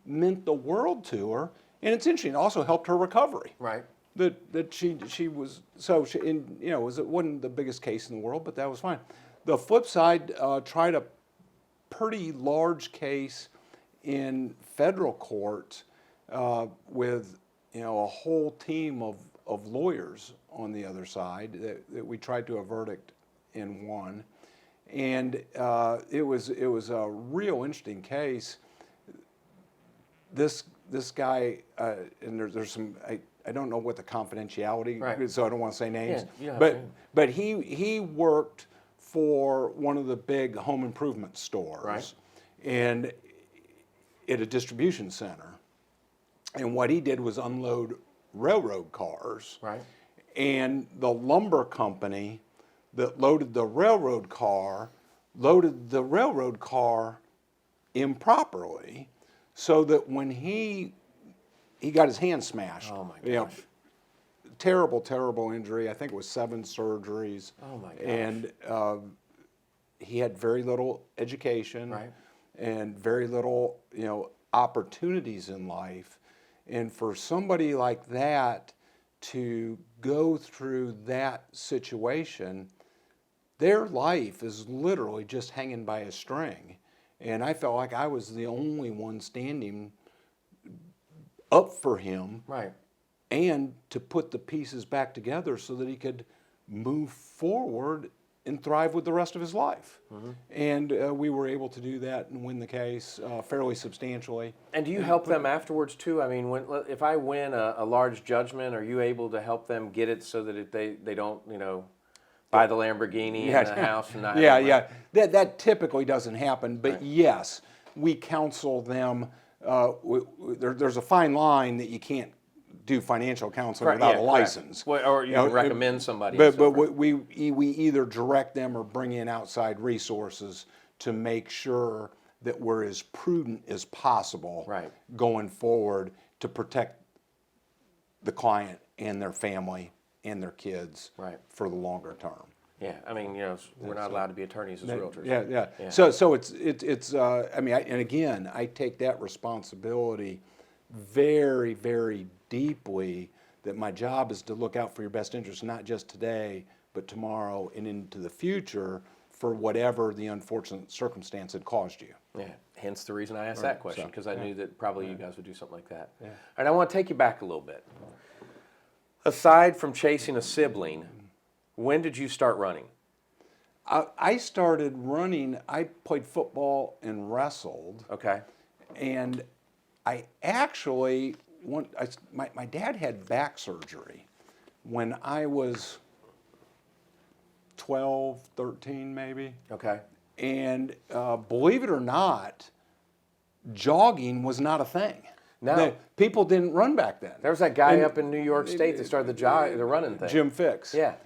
meant the world to her. And it's interesting, it also helped her recovery. Right. That she was, so she, and, you know, it wasn't the biggest case in the world, but that was fine. The flip side, tried a pretty large case in federal court with, you know, a whole team of lawyers on the other side that we tried to a verdict in one. And it was a real interesting case. This guy, and there's some, I don't know what the confidentiality, right. so I don't want to say names. Yeah, but he worked for one of the big home improvement stores, right. and at a distribution center. And what he did was unload railroad cars. Right. And the lumber company that loaded the railroad car improperly, so that when he got his hand smashed. Oh my gosh. You know, terrible injury. I think it was 7 surgeries. Oh my gosh. And he had very little education, right. and very little, you know, opportunities in life. And for somebody like that to go through that situation, their life is literally just hanging by a string. And I felt like I was the only one standing up for him. Right. And to put the pieces back together so that he could move forward and thrive with the rest of his life. Mm-hmm. And we were able to do that and win the case fairly substantially. And do you help them afterwards too? I mean, if I win a large judgment, are you able to help them get it so that they don't, you know, buy the Lamborghini and the house? And not that typically doesn't happen. But right. yes, we counsel them. There's a fine line that you can't do financial counseling without a license. Well, or you can recommend somebody. But we either direct them or bring in outside resources to make sure that we're as prudent as possible right. going forward to protect the client and their family and their kids right. for the longer term. Yeah, I mean, you know, we're not allowed to be attorneys as realtors. Yeah. So it's I mean, and again, I take that responsibility very, very deeply, that my job is to look out for your best interests, not just today, but tomorrow and into the future, for whatever the unfortunate circumstance had caused you. Yeah, hence the reason I asked that question, because I knew that probably you guys would do something like that. Yeah. And I want to take you back a little bit. Aside from chasing a sibling, when did you start running? I started running, I played football and wrestled. Okay. And I actually, my dad had back surgery when I was 12, 13 maybe. Okay. And believe it or not, jogging was not a thing. No. People didn't run back then. There was that guy up in New York State that started the running thing. Jim Fix. Yeah.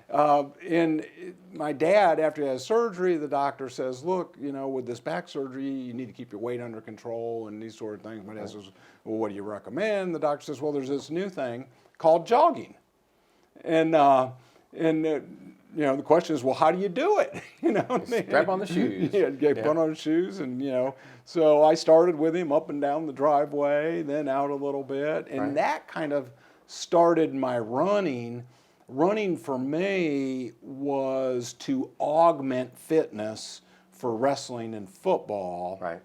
And my dad, after he had surgery, the doctor says, look, you know, with this back surgery, you need to keep your weight under control and these sort of things. My dad says, well, what do you recommend? The doctor says, well, there's this new thing called jogging. And you know, the question is, well, how do you do it? You know, strap on the shoes. Put on shoes, and you know. So I started with him up and down the driveway, then out a little bit, and that kind of started my running. Running for me was to augment fitness for wrestling and football. Right.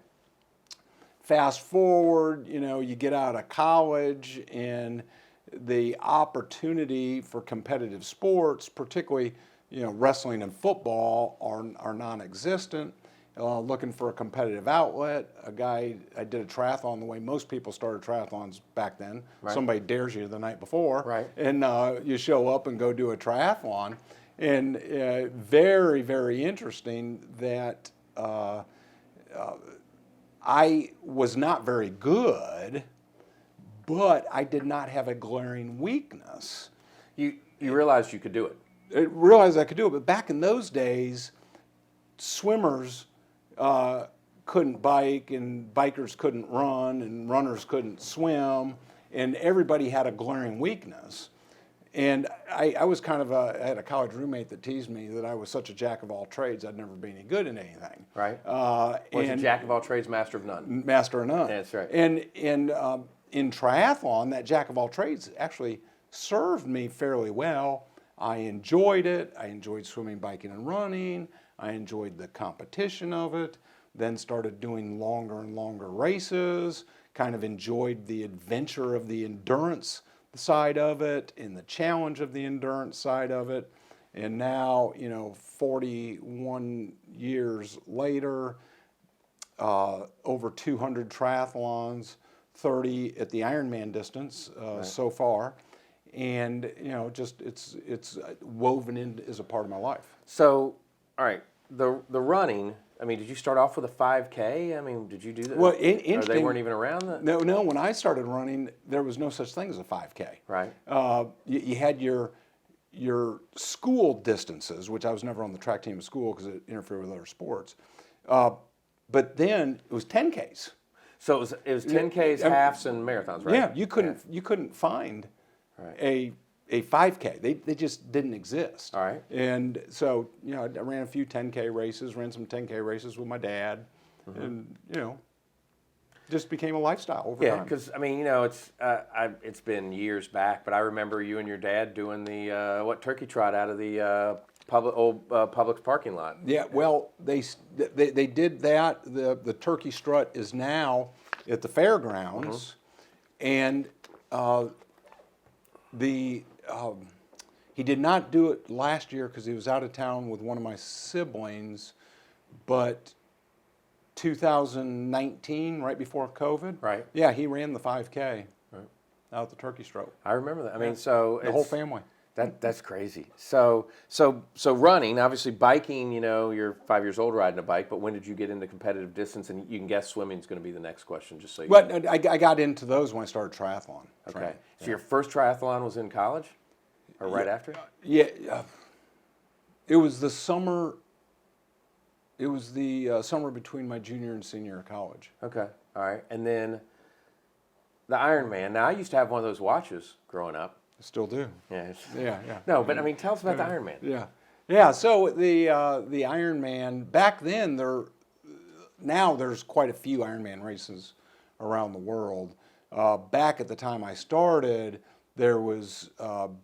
Fast forward, you know, you get out of college, and the opportunity for competitive sports, particularly, you know, wrestling and football, are non-existent. Looking for a competitive outlet. I did a triathlon the way most people started triathlons back then. Right. Somebody dares you the night before, right. And you show up and go do a triathlon. And very, very interesting that I was not very good, but I did not have a glaring weakness. You realized you could do it. I realized I could do it, but back in those days, swimmers couldn't bike, and bikers couldn't run, and runners couldn't swim, and everybody had a glaring weakness. And I was kind of I had a college roommate that teased me that I was such a jack of all trades, I'd never be any good at anything. Right. Was a jack of all trades, master of none. Master of none. That's right. And in triathlon, that jack of all trades actually served me fairly well. I enjoyed it. I enjoyed swimming, biking, and running. I enjoyed the competition of it. Then started doing longer and longer races. Kind of enjoyed the adventure of the endurance side of it and the challenge of the endurance side of it. And now, 41 years later, over 200 triathlons, 30 at the Ironman distance so far. And, just it's woven in as a part of my life. So, all right, the running, I mean, did you start off with a 5K? I mean, did you do that? Well, or they weren't even around that? No, when I started running, there was no such thing as a 5K. Right. You had your school distances, which I was never on the track team at school because it interfered with other sports. But then it was 10Ks. So it was 10Ks, halves, and marathons, right? Yeah, you couldn't find a 5K. They just didn't exist. All right. And so, I ran a few 10K races, ran some 10K races with my dad, and, just became a lifestyle over time. Yeah, because, I mean, it's been years back, but I remember you and your dad doing the, turkey trot out of the Publix parking lot. Yeah, well, they did that. The turkey strut is now at the fairgrounds, and he did not do it last year because he was out of town with one of my siblings, but 2019, right before COVID, right? Yeah, he ran the 5K out at the turkey strut. I remember that. I mean, so the whole family. That's crazy. So running, obviously biking, you're 5 years old riding a bike, but when did you get into competitive distance? And you can guess swimming's going to be the next question, just so you know. But I got into those when I started triathlon. Okay. So your first triathlon was in college or right after? Yeah. It was the summer. It was the summer between my junior and senior year of college. Okay. All right. And then the Ironman. Now, I used to have one of those watches growing up. I still do. Yeah. Yeah. No, but I mean, tell us about the Ironman. Yeah. So the Ironman back then now there's quite a few Ironman races around the world. Back at the time I started, there was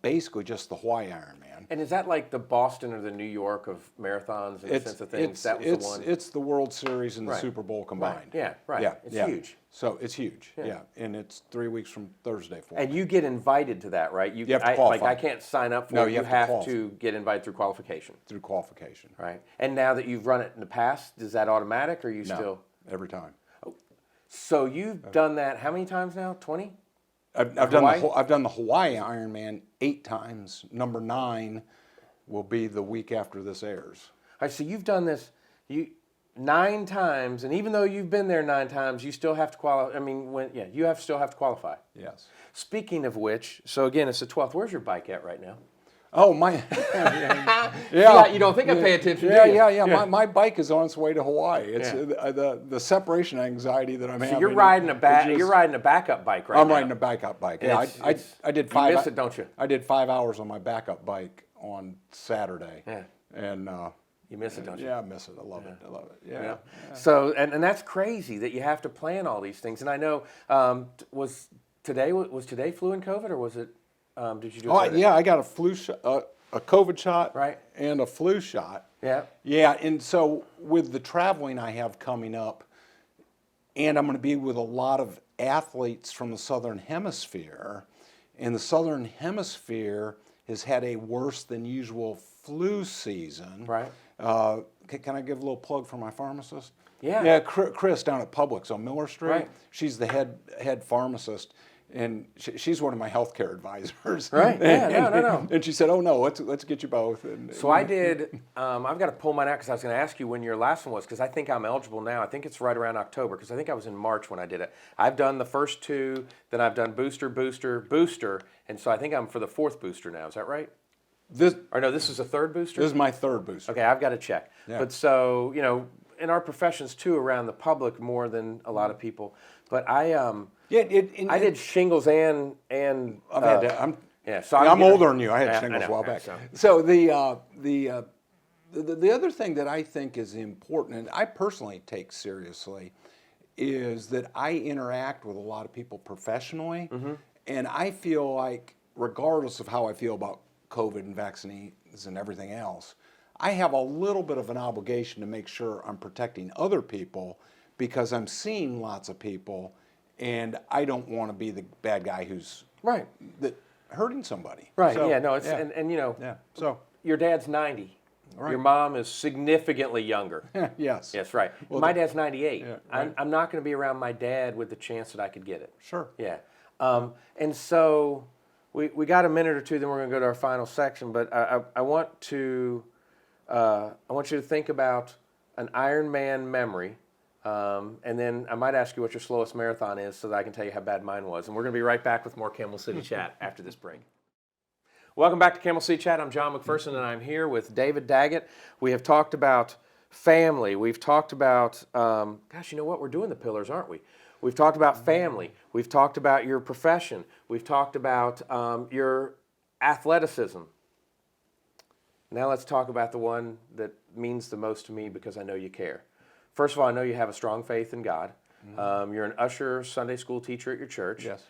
basically just the Hawaii Ironman. And is that like the Boston or the New York of marathons in the sense of things? That was the one. It's the World Series and the Super Bowl combined. Right. Yeah. Right. Yeah. It's huge. So it's huge. Yeah. And it's 3 weeks from Thursday for And you get invited to that, right? You have to qualify. I can't sign up for No, it. You have to get invited through qualification. Through qualification. Right. And now that you've run it in the past, is that automatic or still? Every time. So you've done that how many times now? 20? I've done the Hawaii Ironman 8 times. Number 9 will be the week after this airs. All right, so you've done this 9 times, and even though you've been there 9 times, you still have to qualify. I mean, you still have to qualify. Yes. Speaking of which, so again, it's the 12th. Where's your bike at right now? Oh, my. Yeah. You don't think I pay attention, do you? Yeah. My bike is on its way to Hawaii. It's the separation anxiety that I'm having. So you're riding a backup bike right now. I'm riding a backup bike. Yeah, I did 5. You miss it, don't you? I did 5 hours on my backup bike on Saturday. Yeah. And you miss it, don't you? Yeah, I miss it. I love it. Yeah. So and that's crazy that you have to plan all these things. And I know was today flu and COVID, or was it? Did you do? Yeah, I got a flu shot, a COVID shot, right, and a flu shot. Yeah. Yeah, and so with the traveling I have coming up, and I'm going to be with a lot of athletes from the Southern Hemisphere, and the Southern Hemisphere has had a worse than usual flu season. Right. Can I give a little plug for my pharmacist? Yeah. Yeah, Chris down at Publix on Miller Street. Right. She's the head pharmacist. And she's one of my healthcare advisors. Right. Yeah. No. And she said, "Oh no, let's get you both." And so I did. I've got to pull mine out because I was going to ask you when your last one was, because I think I'm eligible now. I think it's right around October, because I think I was in March when I did it. I've done the first 2, then I've done booster, and so I think I'm for the 4th booster now. Is that right? This is the 3rd booster. This is my 3rd booster. Okay, I've got to check. Yeah. But so in our professions too, around the public more than a lot of people. But I did shingles and I've had that. Yeah, so I'm older than you. I had shingles a while back. So. So the other thing that I think is important, and I personally take seriously, is that I interact with a lot of people professionally, and I feel like, regardless of how I feel about COVID and vaccines and everything else, I have a little bit of an obligation to make sure I'm protecting other people because I'm seeing lots of people, and I don't want to be the bad guy who's hurting somebody. Right. So, yeah. No. It's and you know. Yeah. So your dad's 90. Right. Your mom is significantly younger. yes. Yes. Right. Well, my dad's 98. Yeah, right. I'm not going to be around my dad with the chance that I could get it. Sure. Yeah. And so we got a minute or two. Then we're going to go to our final section. But I want you to think about an Ironman memory. And then I might ask you what your slowest marathon is so that I can tell you how bad mine was. And we're going to be right back with more Camel City Chat after this break. Welcome back to Camel City Chat. I'm John McPherson, and I'm here with David Daggett. We have talked about family. We've talked about, gosh, you know what? We're doing the pillars, aren't we? We've talked about family. We've talked about your profession. We've talked about your athleticism. Now let's talk about the one that means the most to me because I know you care. First of all, I know you have a strong faith in God. You're an usher, Sunday school teacher at your church. Yes.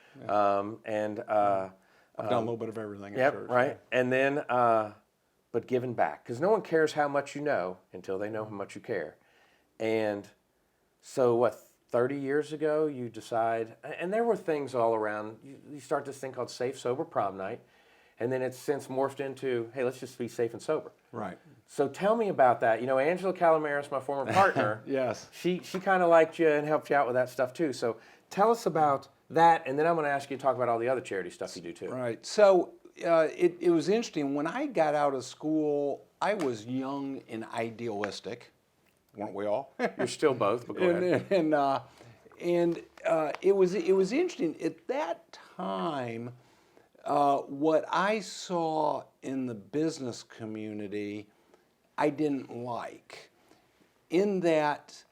I've done a little bit of everything at church. Right. And then, but giving back. Because no one cares how much you know until they know how much you care. And so 30 years ago, you decide, and there were things all around, you start this thing called Safe Sober Prom Night. And then it's since morphed into, hey, let's just be safe and sober. Right. So tell me about that. You know, Angela Calamaris, my former partner, yes, she kind of liked you and helped you out with that stuff too. So tell us about that, and then I'm going to ask you to talk about all the other charity stuff you do too. Right. So it was interesting. When I got out of school, I was young and idealistic, weren't we all? You're still both, but go ahead. And it was interesting at that time. What I saw in the business community, I didn't like. In that,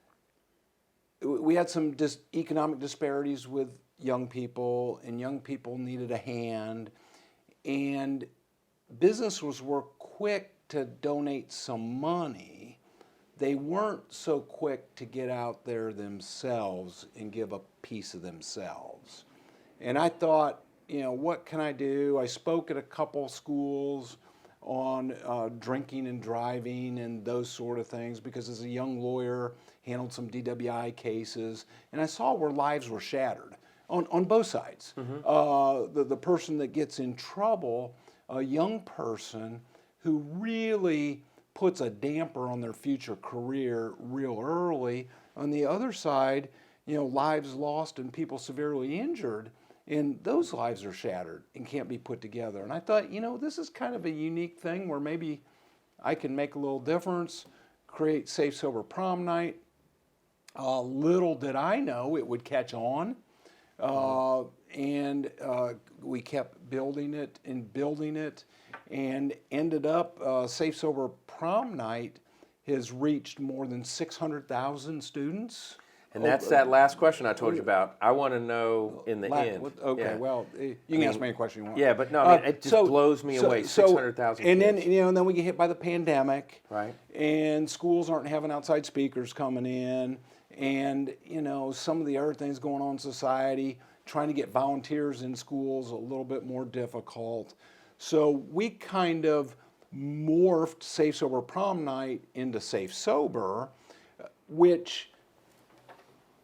we had some economic disparities with young people, and young people needed a hand. And businesses were quick to donate some money. They weren't so quick to get out there themselves and give a piece of themselves. And I thought, you know, what can I do? I spoke at a couple schools on drinking and driving and those sort of things because as a young lawyer, handled some DWI cases, and I saw where lives were shattered on both sides. The person that gets in trouble, a young person who really puts a damper on their future career real early. On the other side, you know, lives lost and people severely injured. And those lives are shattered and can't be put together. And I thought, you know, this is kind of a unique thing where maybe I can make a little difference, create Safe Sober Prom Night. Little did I know it would catch on. And we kept building it and ended up Safe Sober Prom Night has reached more than 600,000 students. And that's that last question I told you about. I want to know in the end. Okay, yeah. well, you can ask me any question you want. Yeah, but no, I mean, it just blows me away. 600,000 and kids. then, you know, and then we get hit by the pandemic. Right. And schools aren't having outside speakers coming in. And, you know, some of the other things going on in society, trying to get volunteers in schools a little bit more difficult. So we kind of morphed Safe Sober Prom Night into Safe Sober, which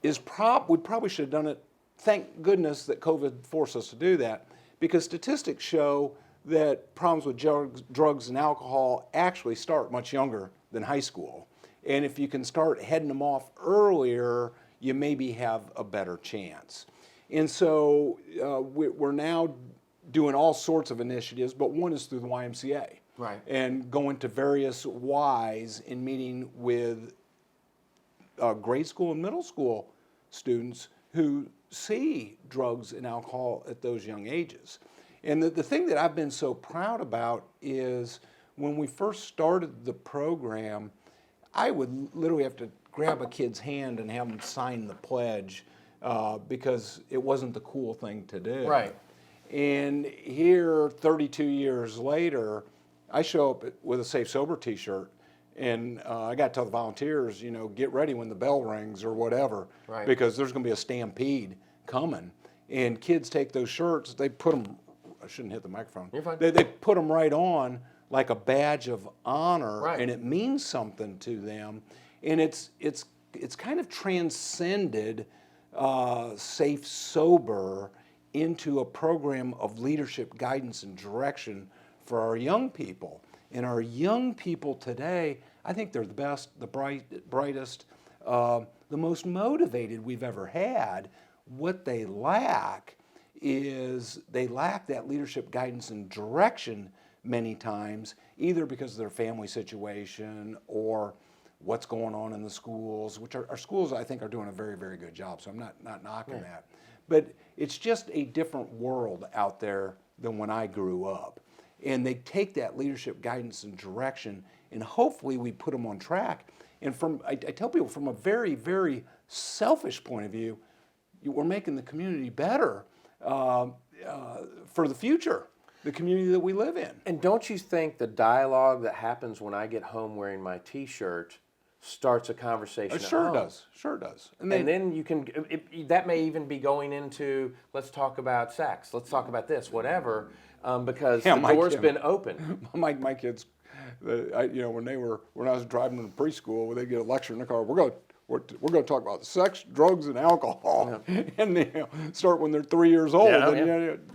is we probably should have done it. Thank goodness that COVID forced us to do that, because statistics show that problems with drugs and alcohol actually start much younger than high school. And if you can start heading them off earlier, you maybe have a better chance. And so we're now doing all sorts of initiatives, but one is through the YMCA. Right. And going to various Ys and meeting with grade school and middle school students who see drugs and alcohol at those young ages. And the thing that I've been so proud about is when we first started the program, I would literally have to grab a kid's hand and have them sign the pledge because it wasn't the cool thing to do. Right. And here, 32 years later, I show up with a Safe Sober T-shirt, and I got to tell the volunteers, get ready when the bell rings or whatever, right. because there's going to be a stampede coming. And kids take those shirts, they put them. I shouldn't hit the microphone. You're fine. They put them right on like a badge of honor, right. and it means something to them. And it's kind of transcended Safe Sober into a program of leadership, guidance, and direction for our young people. And our young people today, I think they're the best, the brightest, the most motivated we've ever had. What they lack is they lack that leadership, guidance, and direction many times, either because of their family situation or what's going on in the schools, which our schools, I think, are doing a very, very good job. So I'm not knocking that. But it's just a different world out there than when I grew up. And they take that leadership, guidance, and direction, and hopefully we put them on track. And I tell people, from a very, very selfish point of view, we're making the community better for the future, the community that we live in. And don't you think the dialogue that happens when I get home wearing my T-shirt starts a conversation? It sure does. And then you can, that may even be going into, let's talk about sex, let's talk about this, whatever, because the door's been open. My kids, when I was driving them to preschool, they'd get a lecture in the car. We're going to talk about sex, drugs, and alcohol, and start when they're 3 years old.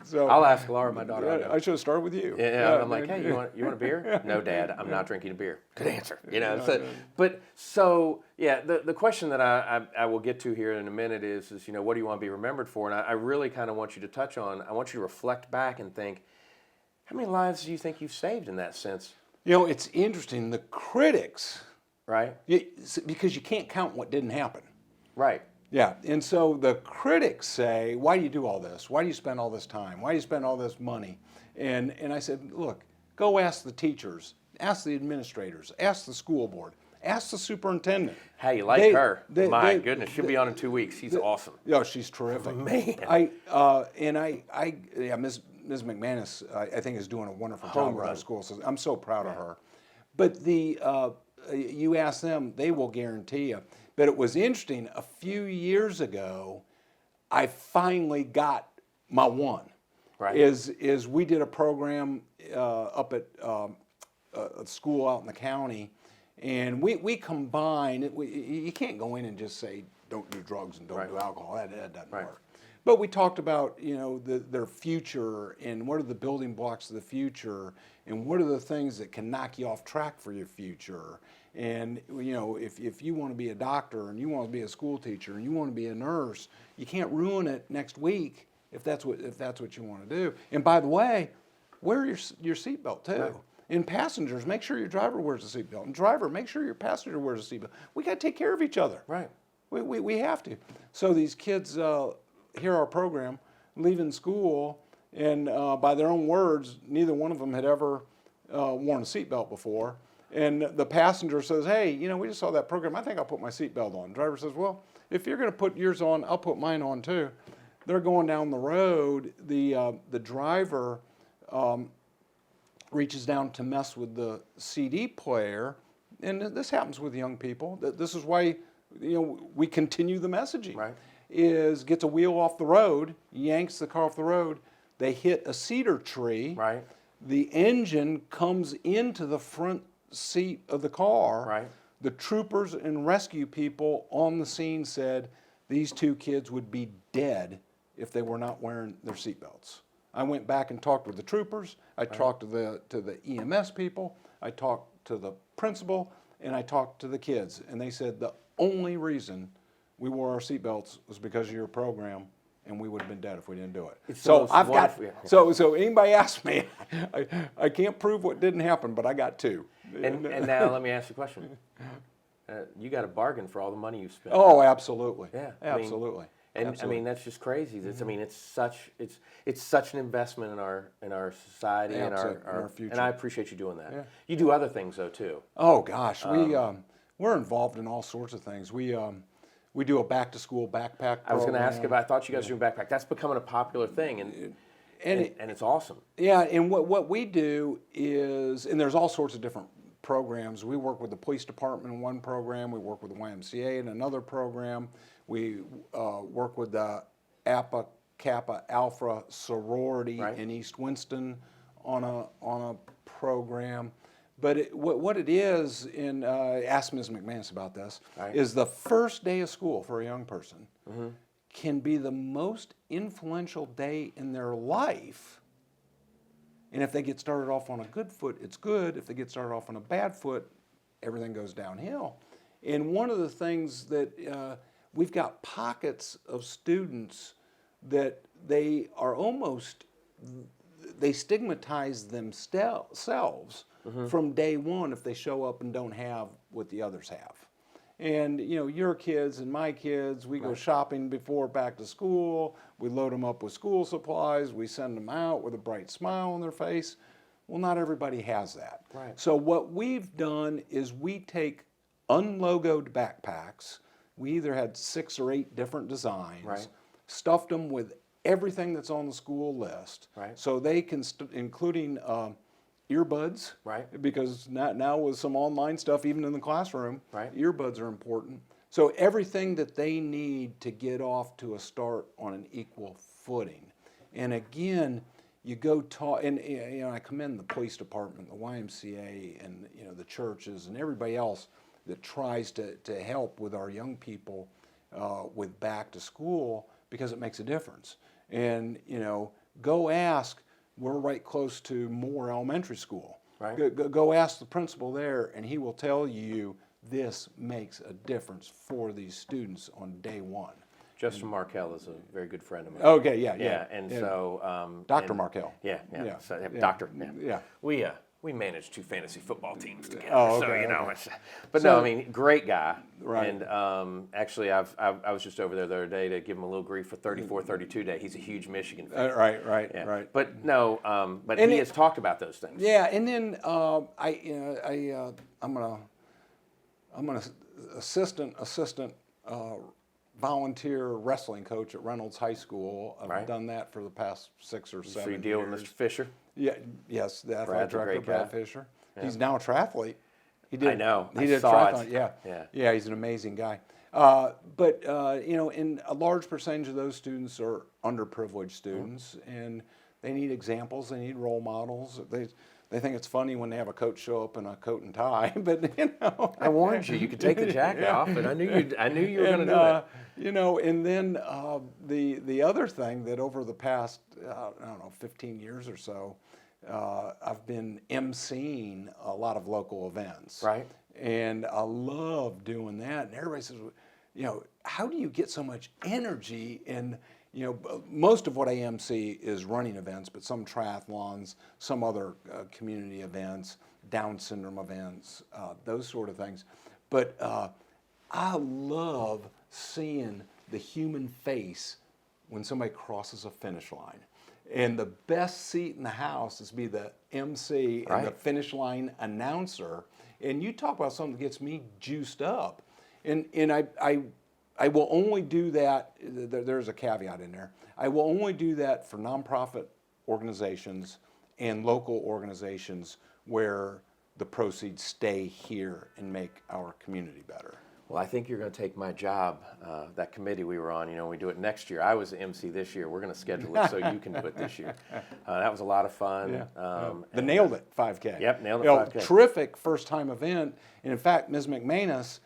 So I'll ask Laura, my daughter. I should have started with you. Yeah, I'm like, hey, you want a beer? No, Dad, I'm not drinking a beer. Good answer. The question that I will get to here in a minute is what do you want to be remembered for? And I really kind of want you to touch on. I want you to reflect back and think, how many lives do you think you've saved in that sense? It's interesting. The critics. Right. Because you can't count what didn't happen. Right. Yeah. And so the critics say, why do you do all this? Why do you spend all this time? Why do you spend all this money? And I said, look, go ask the teachers, ask the administrators, ask the school board, ask the superintendent. How you like her? My goodness, she'll be on in 2 weeks. She's awesome. Yeah, she's terrific. Man. Ms. McManus, I think, is doing a wonderful job with our school system. I'm so proud of her. But you ask them, they will guarantee you. But it was interesting, a few years ago, I finally got my one. Right. Is we did a program up at a school out in the county, and we combined, you can't go in and just say, don't do drugs and don't do alcohol. That doesn't work. But we talked about, their future and what are the building blocks of the future and what are the things that can knock you off track for your future. And, if you want to be a doctor and you want to be a school teacher and you want to be a nurse, you can't ruin it next week if that's what you want to do. And by the way, wear your seatbelt too. Right. And passengers, make sure your driver wears a seatbelt. And driver, make sure your passenger wears a seatbelt. We got to take care of each other. Right. We have to. So these kids hear our program, leaving school, and by their own words, neither one of them had ever worn a seatbelt before. And the passenger says, hey, we just saw that program. I think I'll put my seatbelt on. The driver says, well, if you're going to put yours on, I'll put mine on too. They're going down the road. The driver reaches down to mess with the CD player. And this happens with young people. This is why we continue the messaging. Right. Gets a wheel off the road, yanks the car off the road. They hit a cedar tree. Right. The engine comes into the front seat of the car. Right. The troopers and rescue people on the scene said these two kids would be dead if they were not wearing their seatbelts. I went back and talked with the troopers. I talked to the EMS people. I talked to the principal, and I talked to the kids. And they said the only reason we wore our seatbelts was because of your program, and we would have been dead if we didn't do it. So I've got. So anybody asks me, I can't prove what didn't happen, but I got two. And now let me ask you a question. You got a bargain for all the money you spent. Oh, absolutely. Yeah, absolutely. And that's just crazy. It's such an investment in our society and our future. And I appreciate you doing that. Yeah. You do other things though too. Oh gosh, we're involved in all sorts of things. We do a back to school backpack program. I was going to ask about. I thought you guys were doing backpack. That's becoming a popular thing, and and it's awesome. Yeah, and what we do is, and there's all sorts of different programs. We work with the police department in one program. We work with the YMCA in another program. We work with the Alpha Kappa Alpha sorority in East Winston on a program. But what it is, and ask Ms. McManus about this, is the first day of school for a young person can be the most influential day in their life. And if they get started off on a good foot, it's good. If they get started off on a bad foot, everything goes downhill. And one of the things that we've got pockets of students that they stigmatize themselves from day one if they show up and don't have what the others have. And your kids and my kids, we go shopping before back to school. We load them up with school supplies. We send them out with a bright smile on their face. Well, not everybody has that. Right. So what we've done is we take unlogoed backpacks. We either had 6 or 8 different designs, stuffed them with everything that's on the school list, so they can, including earbuds, because now with some online stuff, even in the classroom, earbuds are important. So everything that they need to get off to a start on an equal footing. And again, you go talk, and I commend the police department, the YMCA, and the churches, and everybody else that tries to help with our young people with back to school, because it makes a difference. And go ask. We're right close to Moore Elementary School. Go ask the principal there, and he will tell you this makes a difference for these students on day one. Justin Markell is a very good friend of mine. Okay, yeah. And so Dr. Markell. Yeah. So, Doctor. Yeah. We managed 2 fantasy football teams together. Oh, okay, so okay. But no, I mean, great guy. Right. And actually, I was just over there the other day to give him a little grief for 34-32 day. He's a huge Michigan fan. Right. But no, but And he has talked about those things. Yeah, and then I'm an assistant volunteer wrestling coach at Reynolds High School. I've done that for the past 6 or 7 years. So you deal with Mr. Fisher? Yes, the athletic Brad's a director, great Brad guy. Fisher. Yeah. He's now a triathlete. I know. He did saw triathlon. it. Yeah, he's an amazing guy. But and a large percentage of those students are underprivileged students, and they need examples. They need role models. They think it's funny when they have a coach show up in a coat and tie, but I warned you. You could take the jacket off, and I knew you were going to do it. And then the other thing that over the past 15 years or so, I've been emceeing a lot of local events. Right. And I love doing that. And everybody says, how do you get so much energy? And most of what I MC is running events, but some triathlons, some other community events, Down syndrome events, those sort of things. But I love seeing the human face when somebody crosses a finish line. And the best seat in the house is to be the MC and the finish line announcer. And you talk about something that gets me juiced up. And I will only do that, there's a caveat in there, I will only do that for nonprofit organizations and local organizations where the proceeds stay here and make our community better. Well, I think you're going to take my job, that committee we were on, we do it next year. I was the MC this year. We're going to schedule it so you can do it this year. That was a lot of fun. Yeah. The Nailed It 5K. Yep, Nailed It 5K. Terrific first time event. And in fact, Ms. McManus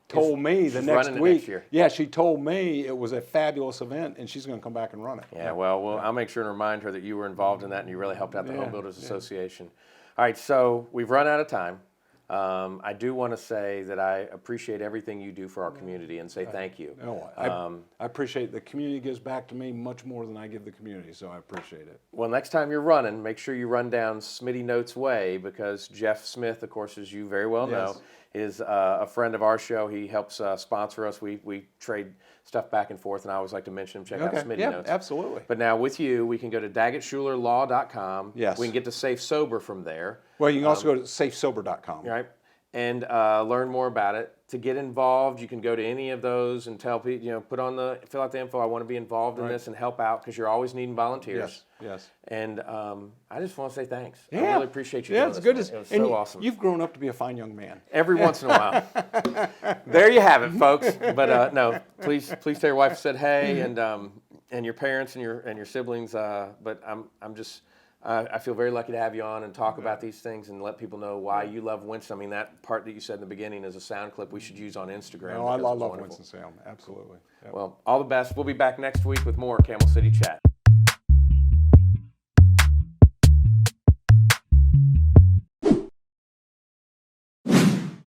told me the next week. Next year. Yeah, she told me it was a fabulous event, and she's going to come back and run it. Yeah, well, I'll make sure and remind her that you were involved in that and you really helped out the Home Builders Association. All right, so we've run out of time. I do want to say that I appreciate everything you do for our community and say thank you. I appreciate the community gives back to me much more than I give the community, so I appreciate it. Well, next time you're running, make sure you run down Smitty Notes Way, because Jeff Smith, of course, as you very well know, is a friend of our show. He helps sponsor us. We trade stuff back and forth, and I always like to mention him. Check out Smitty Notes. Absolutely. But now with you, we can go to DaggettShulerLaw.com. Yes. We can get to Safe Sober from there. Well, you can also go to SafeSober.com. Right. and learn more about it. To get involved, you can go to any of those and tell people, fill out the info. I want to be involved in this and help out because you're always needing volunteers. Yes. And I just want to say thanks. Yeah. I really appreciate you. Yeah, doing it's this, good. man. It was And so awesome. You've grown up to be a fine young man. Every once in a while. There you have it, folks. But no, please tell your wife I said hey, and your parents and your siblings. But I'm just. I feel very lucky to have you on and talk about these things and let people know why you love Winston. I mean, that part that you said in the beginning is a sound clip we should use on Instagram. No, I love Winston-Salem. Absolutely. Yep. Well, all the best. We'll be back next week with more Camel City Chat.